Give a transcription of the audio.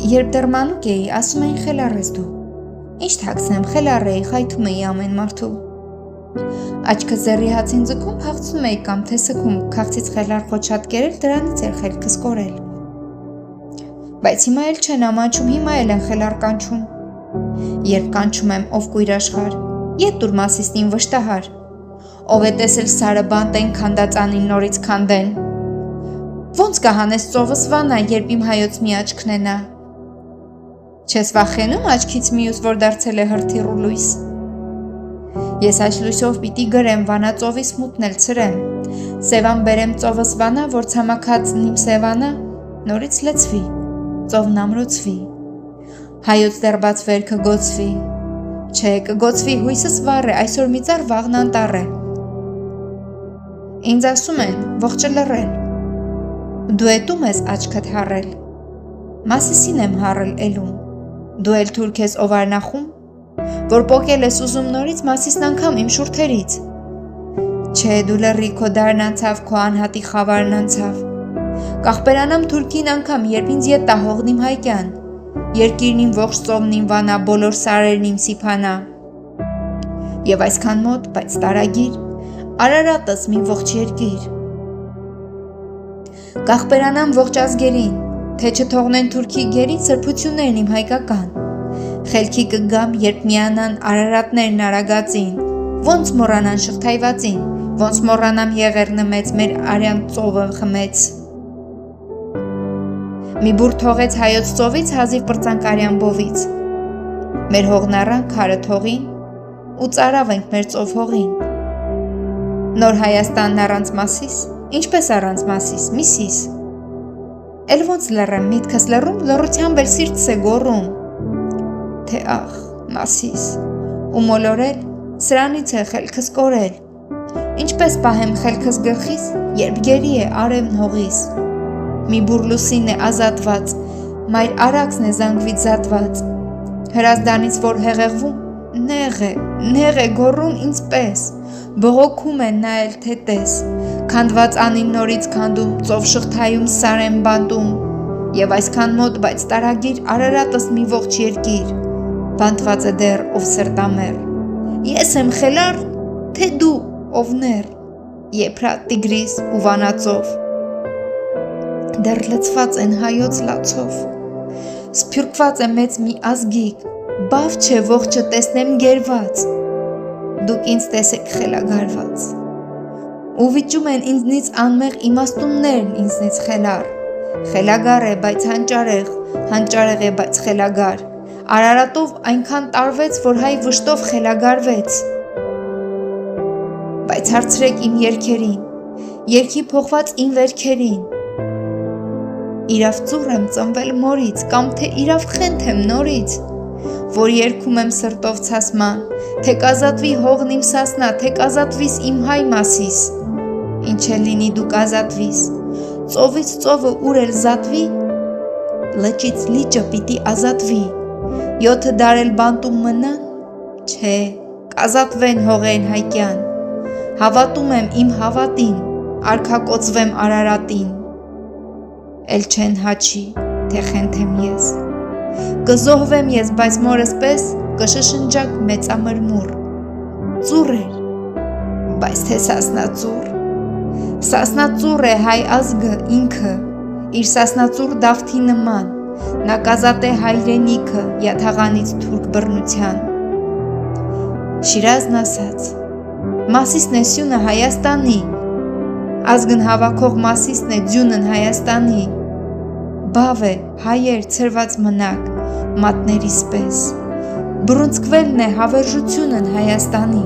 Երբ դեռ մանուկ էի, ասում էին խելառ ես դու։ Ինչ թաքցնեմ, խելառ էի, խայթում էի ամեն մարդու։ Աչքը զեռի հացին ձգում փախցնում էի կամ թե սգում, քաղցից խելառ խոչատ կերել, դրանից էր խելքս կորել։ Բայց հիմա էլ չեն ամաչում, հիմա էլ են խելառ կանչում։ Երբ կանչում եմ, ով կույր աշխարհ, ետ դուր Մասիսնին վշտահար։ Ով է տեսել սարը բանտեն քանդածանին նորից քանդեն։ Ոնց կհանես ծովս վանա, երբ իմ հայոց մի աչքն է նա։ Չես վախենում աչքից մյուս, որ դարձել է հրթիռ ու լույս։ Ես այս լույսով պիտի գրեմ, վանա ծովիս մութն էլ ցրեմ։ Սևան բերեմ ծովս վանա, որ ցամաքածն իմ սևանա, նորից լցվի, ծովն ամրոցվի։ Հայոց դեռ բաց վերքը գոցվի։ Չէ, կգոցվի հույսս վառ է, այսօր մի ծառ վաղն անտառ է։ Ինձ ասում են, ողջը լռել։ Դու էտում ես աչքդ հառել։ Մասիսին եմ հառել էլում։ Դու էլ թուրք ես ով արնախում, որ պոկել ես ուզում նորից Մասիսն անգամ իմ շուրթերից։ Չէ, դու լռի քո դարն անցավ, քո անհատի խավարն անցավ։ Կախբերանամ թուրքին անգամ, երբ ինձ ետ տա հողն իմ հայկյան, երկիրն իմ ողջ ծովն իմ վանա, բոլոր սարերն իմ սիփանա։ Եվ այսքան մոտ, բայց տարագիր, Արարատս մի ողջ երկիր։ Կախբերանամ ողջ ազգերին, թե չթողնեն թուրքի գերին սրբություններն իմ հայկական։ Խելքի կգամ, երբ միանան Արարատներն արագածին, ոնց մոռանան շղթայվածին, ոնց մոռանամ եղեռնը մեծ, մեր արյան ծովը խմեց։ Մի բուր թողեց հայոց ծովից, հազիվ պրծանք արյան բովից։ Մեր հողն առան քարը թողին, ու ծարավ ենք մեր ծով հողին։ Նոր Հայաստանն առանց Մասիս, ինչպես առանց Մասիս, Միսիս։ Էլ ոնց լռեմ, միտքս լռում, լռությամբ էլ սիրտս է գոռում։ Թե ախ, Մասիս, ու մոլորել, սրանից է խելքս կորել։ Ինչպես պահեմ խելքս գլխիս, երբ գերի է արևն հողիս։ Մի բուր լուսին է ազատված, մայր արաքսն է զանգվից զատված։ Հրազդանից որ հեղեղվում, նեղ է գոռում ինձ պես, բողոքում է նա էլ թե տես, քանդված անին նորից քանդում, ծով շղթայում սար եմ բանտում, եւ այսքան մոտ, բայց տարագիր Արարատս մի ողջ երկիր, բանտված է դեռ ով սրտամեռ, ես եմ խելառ, թե դու ով ներ, Եփրատ Տիգրիս ու Վանածով, դեռ լցված են հայոց լացով, սփյուռքված է մեծ մի ազգիկ, բավ չէ ողջը տեսնեմ գերված, դուք ինձ տեսեք խելագարված, ու վիճում են ինձնից անմեղ իմաստուններն ինձնից խելառ, խելագար է, բայց հանճարեղ է, բայց խելագար, Արարատով այնքան տարվեց, որ հայ վշտով խելագարվեց, բայց հարցրեք իմ երգերին, երգի փոխված իմ վերքերին, իրավ ծուռ եմ ծնվել մորից, կամ թե իրավ խենթ եմ նորից, որ երգում եմ սրտով ցասման, թե կազատվի հողն իմ սասնա, թե կազատվիս իմ հայ Մասիս, ինչ է լինի դու կազատվիս, ծովից ծովը ուր էլ զատվի, լճից լիճը պիտի ազատվի, 7 դար էլ բանտում մնան, չէ, կազատվեն հողեն հայկյան, հավատում եմ իմ հավատին, արքակոծվեմ Արարատին, էլ չեն հաչի, թե խենթեմ ես, կզոհվեմ ես, բայց մորս պես կշշնջակ մեծամրմուռ, ծուռ էր, բայց թե սասնածուռ է հայ ազգը ինքը, իր սասնածուռ Դավթի նման, նա կազատե հայրենիքը յաթաղանից թուրք բռնության։ Շիրազն ասաց, Մասիսն է սյունը Հայաստանի, ազգն հավաքող Մասիսն է ձյունն Հայաստանի, բավ է հայեր ցրված մնաք, մատներիս պես, բռունցքվելն է հավերժությունն Հայաստանի։